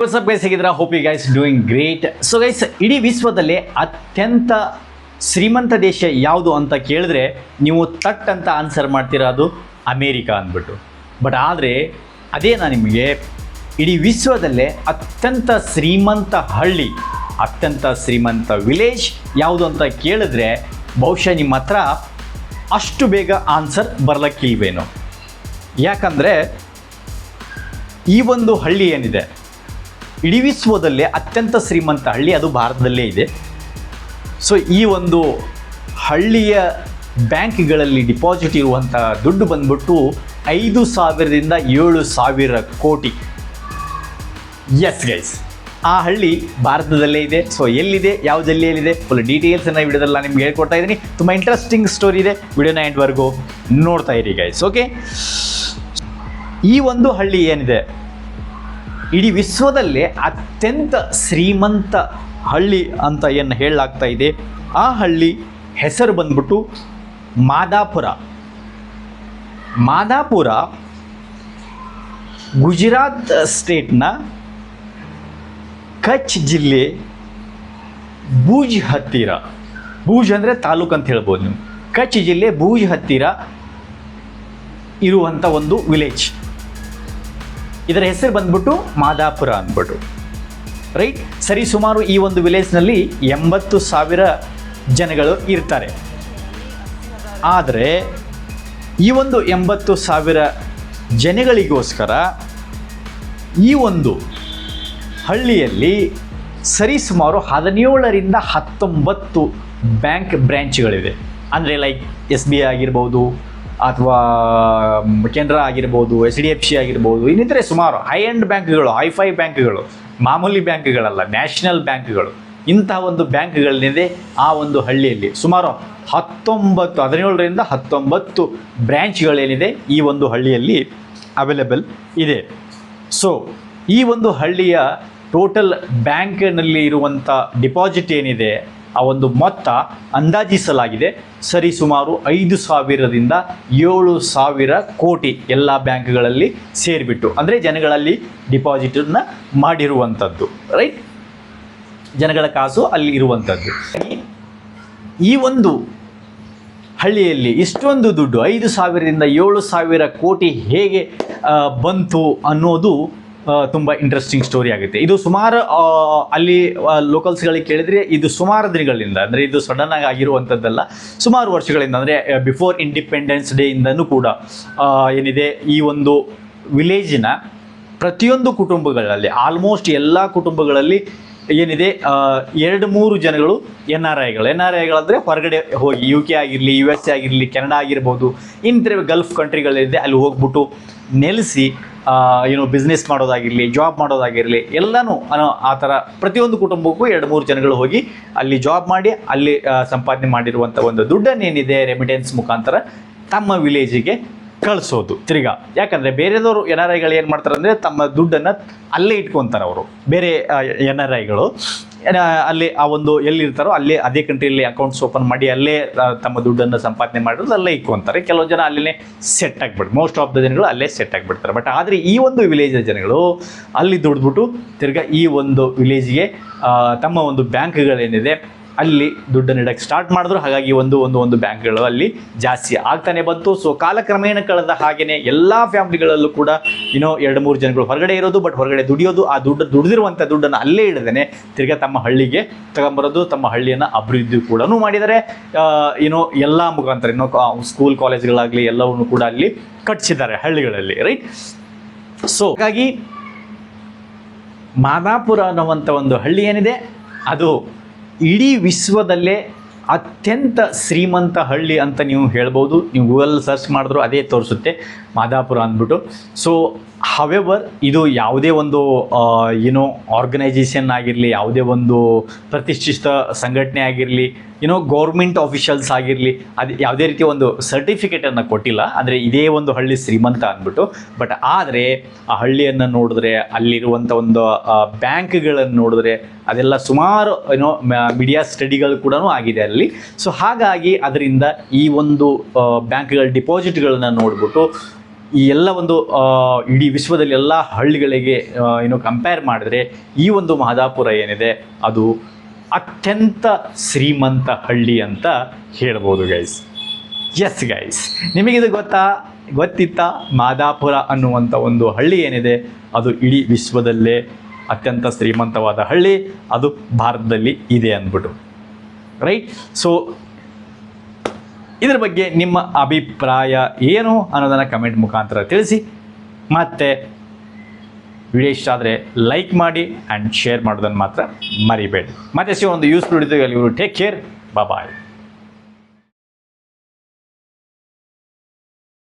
What's up guys, ಹೇಗಿದ್ದೀರಾ? Hope you guys doing great. So guys, ಇಡೀ ವಿಶ್ವದಲ್ಲೇ ಅತ್ಯಂತ ಶ್ರೀಮಂತ ದೇಶ ಯಾವುದು ಅಂತ ಕೇಳಿದ್ರೆ ನೀವು ತಟ್ ಅಂತ ಆನ್ಸರ್ ಮಾಡ್ತೀರಾ, ಅದು ಅಮೇರಿಕಾ ಅಂದ್ಬಿಟ್ಟು. ಬಟ್ ಆದರೆ ಅದೇ ನಾನು ನಿಮಗೆ ಇಡೀ ವಿಶ್ವದಲ್ಲೇ ಅತ್ಯಂತ ಶ್ರೀಮಂತ ಹಳ್ಳಿ, ಅತ್ಯಂತ ಶ್ರೀಮಂತ ವಿಲೇಜ್ ಯಾವುದು ಅಂತ ಕೇಳಿದ್ರೆ ಬಹುಶಃ ನಿಮ್ಮ ಹತ್ರ ಅಷ್ಟು ಬೇಗ ಆನ್ಸರ್ ಬರಲಿಕ್ಕಿಲ್ವೇನೋ. ಯಾಕಂದರೆ ಈ ಒಂದು ಹಳ್ಳಿ ಏನಿದೆ ಇಡೀ ವಿಶ್ವದಲ್ಲೇ ಅತ್ಯಂತ ಶ್ರೀಮಂತ ಹಳ್ಳಿ, ಅದು ಭಾರತದಲ್ಲೇ ಇದೆ. ಸೊ ಈ ಒಂದು ಹಳ್ಳಿಯ ಬ್ಯಾಂಕ್ಗಳಲ್ಲಿ ಡಿಪಾಸಿಟ್ ಇರುವಂಥ ದುಡ್ಡು ಬಂದ್ಬಿಟ್ಟು 5,000ದಿಂದ 7,000 ಕೋಟಿ. ಎಸ್ ಗೈಸ್, ಆ ಹಳ್ಳಿ ಭಾರತದಲ್ಲೇ ಇದೆ. ಸೊ ಎಲ್ಲಿದೆ, ಯಾವ ಜಿಲ್ಲೆಯಲ್ಲಿದೆ, ಫುಲ್ ಡೀಟೇಲ್ಸನ್ನು ವಿಡಿಯೋದಲ್ಲ ನಿಮ್ಗೆ ಹೇಳ್ಕೊಡ್ತಾ ಇದ್ದೀನಿ. ತುಂಬ ಇಂಟ್ರೆಸ್ಟಿಂಗ್ ಸ್ಟೋರಿ ಇದೆ, ವಿಡಿಯೋನ ಎಂಡ್ವರೆಗೂ ನೋಡ್ತಾ ಇರಿ ಗೈಸ್. ಓಕೆ, ಈ ಒಂದು ಹಳ್ಳಿ ಏನಿದೆ ಇಡೀ ವಿಶ್ವದಲ್ಲೇ ಅತ್ಯಂತ ಶ್ರೀಮಂತ ಹಳ್ಳಿ ಅಂತ ಏನು ಹೇಳಲಾಗ್ತಾ ಇದೆ, ಆ ಹಳ್ಳಿ ಹೆಸರು ಬಂದ್ಬಿಟ್ಟು ಮಾದಾಪುರ. ಮಾದಾಪುರ ಗುಜರಾತ್ ಸ್ಟೇಟ್ನ ಕಚ್ ಜಿಲ್ಲೆ ಭೂಜ್ ಹತ್ತಿರ, ಭೂಜ್ ಅಂದರೆ ತಾಲೂಕು ಅಂತ ಹೇಳ್ಬೋದು ನೀವು, ಕಚ್ ಜಿಲ್ಲೆ ಭೂಜ್ ಹತ್ತಿರ ಇರುವಂಥ ಒಂದು ವಿಲೇಜ್. ಇದರ ಹೆಸರು ಬಂದ್ಬಿಟ್ಟು ಮಾದಾಪುರ ಅಂದ್ಬಿಟ್ಟು, ರೈಟ್. ಸರಿ, ಸುಮಾರು ಈ ಒಂದು ವಿಲೇಜ್ನಲ್ಲಿ 80,000 ಜನಗಳು ಇರ್ತಾರೆ. ಆದರೆ ಈ ಒಂದು 80,000 ಜನಗಳಿಗೋಸ್ಕರ ಈ ಒಂದು ಹಳ್ಳಿಯಲ್ಲಿ ಸರಿಸುಮಾರು 17ರಿಂದ 19 ಬ್ಯಾಂಕ್ ಬ್ರ್ಯಾಂಚ್ಗಳಿವೆ. ಅಂದರೆ ಲೈಕ್ SBI ಆಗಿರ್ಬೋದು, ಅಥವಾ ಕೆನರಾ ಆಗಿರ್ಬೋದು, HDFC ಆಗಿರ್ಬೋದು, ಇನ್ನಿತರೆ ಸುಮಾರು ಹೈ ಎಂಡ್ ಬ್ಯಾಂಕ್ಗಳು, ಹೈಫೈ ಬ್ಯಾಂಕ್ಗಳು, ಮಾಮೂಲಿ ಬ್ಯಾಂಕ್ಗಳಲ್ಲ, ನ್ಯಾಷನಲ್ ಬ್ಯಾಂಕ್ಗಳು, ಇಂತಹ ಒಂದು ಬ್ಯಾಂಕ್ಗಳೇನಿದೆ ಆ ಒಂದು ಹಳ್ಳಿಯಲ್ಲಿ ಸುಮಾರು 17ರಿಂದ 19 ಬ್ರ್ಯಾಂಚ್ಗಳೇನಿದೆ ಈ ಒಂದು ಹಳ್ಳಿಯಲ್ಲಿ ಅವೈಲೇಬಲ್ ಇದೆ. ಸೊ ಈ ಒಂದು ಹಳ್ಳಿಯ ಟೋಟಲ್ ಬ್ಯಾಂಕ್ನಲ್ಲಿ ಇರುವಂಥ ಡಿಪಾಸಿಟ್ ಏನಿದೆ ಆ ಒಂದು ಮೊತ್ತ ಅಂದಾಜಿಸಲಾಗಿದೆ ಸರಿ ಸುಮಾರು 5,000ರಿಂದ 7,000 ಕೋಟಿ ಎಲ್ಲ ಬ್ಯಾಂಕ್ಗಳಲ್ಲಿ ಸೇರಿಬಿಟ್ಟು, ಅಂದರೆ ಜನಗಳಲ್ಲಿ ಡಿಪಾಸಿಟನ್ನು ಮಾಡಿರುವಂಥದ್ದು, ರೈಟ್. ಜನಗಳ ಕಾಸು ಅಲ್ಲಿ ಇರುವಂಥದ್ದು. ಈ ಒಂದು ಹಳ್ಳಿಯಲ್ಲಿ ಇಷ್ಟೊಂದು ದುಡ್ಡು 5,000ರಿಂದ 7,000 ಕೋಟಿ ಹೇಗೆ ಬಂತು ಅನ್ನೋದು ತುಂಬ ಇಂಟ್ರೆಸ್ಟಿಂಗ್ ಸ್ಟೋರಿ ಆಗುತ್ತೆ. ಇದು ಸುಮಾರು ಅಲ್ಲಿ ಲೋಕಲ್ಸ್ಗಳಿಗೆ ಕೇಳಿದರೆ ಇದು ಸುಮಾರು ದಿನಗಳಿಂದ, ಅಂದರೆ ಇದು ಸಡನ್ನಾಗಿ ಆಗಿರುವಂಥದ್ದಲ್ಲ, ಸುಮಾರು ವರ್ಷಗಳಿಂದ, ಅಂದರೆ ಬಿಫೋರ್ ಇಂಡಿಪೆಂಡೆನ್ಸ್ ಡೇಯಿಂದನೂ ಕೂಡ ಏನಿದೆ ಈ ಒಂದು ವಿಲೇಜಿನ ಪ್ರತಿಯೊಂದು ಕುಟುಂಬಗಳಲ್ಲಿ, ಆಲ್ಮೋಸ್ಟ್ ಎಲ್ಲ ಕುಟುಂಬಗಳಲ್ಲಿ ಏನಿದೆ 2-3 ಜನಗಳು NRIಗಳಂದರೆ ಹೊರಗಡೆ ಹೋಗಿ UK ಆಗಿರಲಿ, US ಆಗಿರಲಿ, ಕೆನಡಾ ಆಗಿರ್ಬೋದು, ಇಂಥರ ಗಲ್ಫ್ ಕಂಟ್ರಿಗಳಿದೆ, ಅಲ್ಲಿ ಹೋಗ್ಬಿಟ್ಟು ನೆಲೆಸಿ ಬಿಸ್ನೆಸ್ ಮಾಡೋದಾಗಿರಲಿ, ಜಾಬ್ ಮಾಡೋದಾಗಿರಲಿ, ಎಲ್ಲನೂ ಆ ಥರ ಪ್ರತಿಯೊಂದು ಕುಟುಂಬಕ್ಕೂ 2-3 ಜನಗಳು ಹೋಗಿ ಅಲ್ಲಿ ಜಾಬ್ ಮಾಡಿ ಅಲ್ಲಿ ಸಂಪಾದನೆ ಮಾಡಿರುವಂಥ ಒಂದು ದುಡ್ಡನ್ನೇನಿದೆ ರೆಮಿಟೆನ್ಸ್ ಮುಖಾಂತರ ತಮ್ಮ ವಿಲೇಜಿಗೆ ಕಳಿಸೋದು ತಿರ್ಗಾ. ಯಾಕಂದರೆ ಬೇರೆದವರು NRIಗಳು ಏನು ಮಾಡ್ತಾರೆ ಅಂದರೆ ತಮ್ಮ ದುಡ್ಡನ್ನು ಅಲ್ಲೇ ಇಟ್ಕೊತಾರೆ. ಅವರು ಬೇರೆ NRIಗಳು ಅಲ್ಲಿ ಆ ಒಂದು ಎಲ್ಲಿರ್ತಾರೋ ಅಲ್ಲೇ ಅದೇ ಕಂಟ್ರಿಯಲ್ಲಿ ಅಕೌಂಟ್ಸ್ ಓಪನ್ ಮಾಡಿ ಅಲ್ಲೇ ತಮ್ಮ ದುಡ್ಡನ್ನು ಸಂಪಾದನೆ ಮಾಡೋದು ಅಲ್ಲೇ ಇಟ್ಕೊತಾರೆ. ಕೆಲವು ಜನ ಅಲ್ಲೇ ಸೆಟ್ ಆಗಿಬಿಡ್ತಾರೆ, ಮೋಸ್ಟ್ ಆಫ್ ದ ಜನಗಳು ಅಲ್ಲೇ ಸೆಟ್ ಆಗಿಬಿಡ್ತಾರೆ. ಬಟ್ ಆದರೆ ಈ ಒಂದು ವಿಲೇಜ್ ಜನಗಳು ಅಲ್ಲಿ ದುಡ್ದುಬಿಟ್ಟು ತಿರ್ಗಾ ಈ ಒಂದು ವಿಲೇಜ್ಗೆ ತಮ್ಮ ಒಂದು ಬ್ಯಾಂಕ್ಗಳೇನಿದೆ ಅಲ್ಲಿ ದುಡ್ಡನ್ನು ಇಡೋಕ್ಕೆ ಸ್ಟಾರ್ಟ್ ಮಾಡಿದ್ರು. ಹಾಗಾಗಿ ಒಂದು ಬ್ಯಾಂಕ್ಗಳು ಅಲ್ಲಿ ಜಾಸ್ತಿ ಆಗ್ತಾನೆ ಬಂತು. ಸೊ ಕಾಲಕ್ರಮೇಣ ಕಳೆದ ಹಾಗೆಯೇ ಎಲ್ಲ ಫ್ಯಾಮಿಲಿಗಳಲ್ಲೂ ಕೂಡ 2-3 ಜನಗಳು ಹೊರಗಡೆ ಇರೋದು, ಬಟ್ ಹೊರಗಡೆ ದುಡಿಯೋದು, ಆ ದುಡಿದಿರುವಂಥ ದುಡ್ಡನ್ನು ಅಲ್ಲೇ ಇಡದೇನೆ ತಿರ್ಗಾ ತಮ್ಮ ಹಳ್ಳಿಗೆ ತಗೊಂಬರೋದು, ತಮ್ಮ ಹಳ್ಳಿಯನ್ನು ಅಭಿವೃದ್ಧಿ ಕೂಡ ಮಾಡಿದ್ದಾರೆ. ಎಲ್ಲ ಮುಖಾಂತರ ಸ್ಕೂಲ್ ಕಾಲೇಜ್ಗಳಾಗಲಿ ಎಲ್ಲವನ್ನೂ ಕೂಡ ಅಲ್ಲಿ ಕಟ್ಟಿಸಿದ್ದಾರೆ ಹಳ್ಳಿಗಳಲ್ಲಿ, ರೈಟ್. ಸೊ ಹಾಗಾಗಿ ಮಾದಾಪುರ ಅನ್ನುವಂಥ ಒಂದು ಹಳ್ಳಿ ಏನಿದೆ ಅದು ಇಡೀ ವಿಶ್ವದಲ್ಲೇ ಅತ್ಯಂತ ಶ್ರೀಮಂತ ಹಳ್ಳಿ ಅಂತ ನೀವು ಹೇಳ್ಬೋದು. ನೀವು ಗೂಗಲ್ ಸರ್ಚ್ ಮಾಡಿದ್ರು ಅದೇ ತೋರಿಸುತ್ತೆ ಮಾದಾಪುರ ಅಂದ್ಬಿಟ್ಟು. ಸೊ ಹವೆವರ್ ಇದು ಯಾವುದೇ ಒಂದು ಆರ್ಗನೈಜೇಷನ್ ಆಗಿರಲಿ, ಯಾವುದೇ ಒಂದು ಪ್ರತಿಷ್ಠಿತ ಸಂಘಟನೆ ಆಗಿರಲಿ, ಗೌರ್ಮೆಂಟ್ ಆಫಿಷಿಯಲ್ಸ್ ಆಗಿರಲಿ, ಅದು ಯಾವುದೇ ರೀತಿಯ ಒಂದು ಸರ್ಟಿಫಿಕೇಟನ್ನು ಕೊಟ್ಟಿಲ್ಲ, ಅಂದರೆ ಇದೇ ಒಂದು ಹಳ್ಳಿ ಶ್ರೀಮಂತ ಅಂದ್ಬಿಟ್ಟು. ಬಟ್ ಆದರೆ ಆ ಹಳ್ಳಿಯನ್ನು ನೋಡಿದ್ರೆ, ಅಲ್ಲಿರುವಂಥ ಒಂದು ಬ್ಯಾಂಕ್ಗಳನ್ನು ನೋಡಿದ್ರೆ ಅದೆಲ್ಲ ಸುಮಾರು ಮೀಡಿಯಾ ಸ್ಟಡಿಗಳು ಕೂಡ ಆಗಿದೆ ಅಲ್ಲಿ. ಸೊ ಹಾಗಾಗಿ ಅದರಿಂದ ಈ ಒಂದು ಬ್ಯಾಂಕ್ಗಳ ಡಿಪಾಸಿಟ್ಗಳನ್ನ ನೋಡಿಬಿಟ್ಟು ಈ ಎಲ್ಲ ಒಂದು ಇಡೀ ವಿಶ್ವದಲ್ಲಿ ಎಲ್ಲ ಹಳ್ಳಿಗಳಿಗೆ ಏನು ಕಂಪೇರ್ ಮಾಡಿದ್ರೆ ಈ ಒಂದು ಮಾದಾಪುರ ಏನಿದೆ ಅದು ಅತ್ಯಂತ ಶ್ರೀಮಂತ ಹಳ್ಳಿ ಅಂತ ಹೇಳ್ಬೋದು ಗೈಸ್. ಎಸ್ ಗೈಸ್, ನಿಮಗಿದು ಗೊತ್ತಿತ್ತಾ ಮಾದಾಪುರ ಅನ್ನುವಂಥ ಒಂದು ಹಳ್ಳಿ ಏನಿದೆ ಅದು ಇಡೀ ವಿಶ್ವದಲ್ಲೇ ಅತ್ಯಂತ ಶ್ರೀಮಂತವಾದ ಹಳ್ಳಿ, ಅದು ಭಾರತದಲ್ಲಿ ಇದೆ ಅಂದ್ಬಿಟ್ಟು. ರೈಟ್. ಸೊ ಇದ್ರ ಬಗ್ಗೆ ನಿಮ್ಮ ಅಭಿಪ್ರಾಯ ಏನು ಅನ್ನೋದನ್ನು ಕಮೆಂಟ್ ಮುಖಾಂತರ ತಿಳಿಸಿ. ಮತ್ತು ವಿಡಿಯೋ ಇಷ್ಟ ಆದರೆ ಲೈಕ್ ಮಾಡಿ ಆ್ಯಂಡ್ ಶೇರ್ ಮಾಡೋದನ್ನು ಮಾತ್ರ ಮರಿಬೇಡಿ. ಮತ್ತೆ ಒಂದು ಯೂಸ್ಫುಲ್ ವಿಡಿಯೋದಲ್ಲಿ ಟೇಕ್ ಕೇರ್, ಬಾಯ್.